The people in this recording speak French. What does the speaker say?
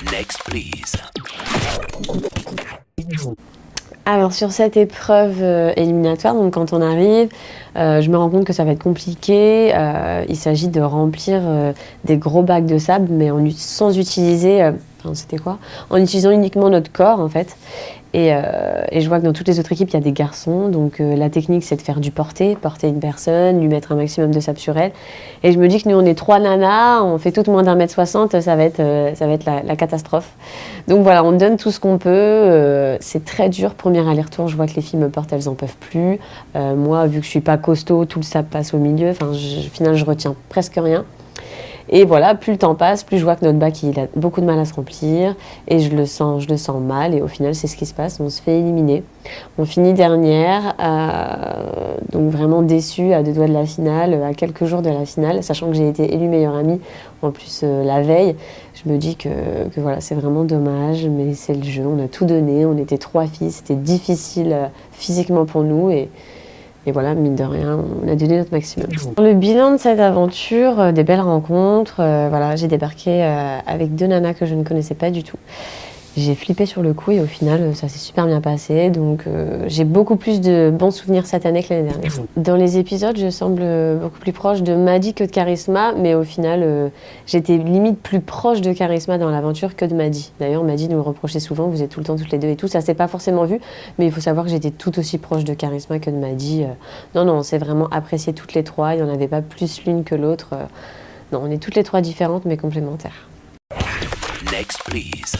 Next, please. Alors sur cette épreuve éliminatoire, donc quand on arrive, je me rends compte que ça va être compliqué. Il s'agit de remplir des gros bacs de sable, mais sans utiliser, c'était quoi? En utilisant uniquement notre corps en fait. Et je vois que dans toutes les autres équipes, il y a des garçons. Donc la technique, c'est de faire du porter une personne, lui mettre un maximum de sable sur elle. Et je me dis que nous, on est 3 nanas, on fait toutes moins d'1m60, ça va être la catastrophe. Donc voilà, on donne tout ce qu'on peut. C'est très dur. Premier aller-retour, je vois que les filles me portent, elles en peuvent plus. Moi, vu que je suis pas costaud, tout le sable passe au milieu. Au final, je retiens presque rien. Et voilà, plus le temps passe, plus je vois que notre bac il a beaucoup de mal à se remplir et je le sens mal et au final c'est ce qui se passe, on se fait éliminer. On finit dernière, donc vraiment déçue à 2 doigts de la finale, à quelques jours de la finale, sachant que j'ai été élue meilleure amie en plus la veille. Je me dis que voilà, c'est vraiment dommage, mais c'est le jeu, on a tout donné, on était 3 filles, c'était difficile physiquement pour nous et voilà, mine de rien, on a donné notre maximum. Le bilan de cette aventure, des belles rencontres. Voilà, j'ai débarqué avec 2 nanas que je ne connaissais pas du tout. J'ai flippé sur le coup et au final, ça s'est super bien passé. Donc, j'ai beaucoup plus de bons souvenirs cette année que l'année dernière. Dans les épisodes, je semble beaucoup plus proche de Maddy que de Charisma, mais au final, j'étais limite plus proche de Charisma dans l'aventure que de Maddy. D'ailleurs, Maddy nous le reprochait souvent, vous êtes tout le temps toutes les deux et tout. Ça s'est pas forcément vu, mais il faut savoir que j'étais tout aussi proche de Charisma que de Maddy. Non, on s'est vraiment appréciées toutes les 3. Il n'y en avait pas plus l'une que l'autre. Non, on est toutes les 3 différentes, mais complémentaires. Next, please.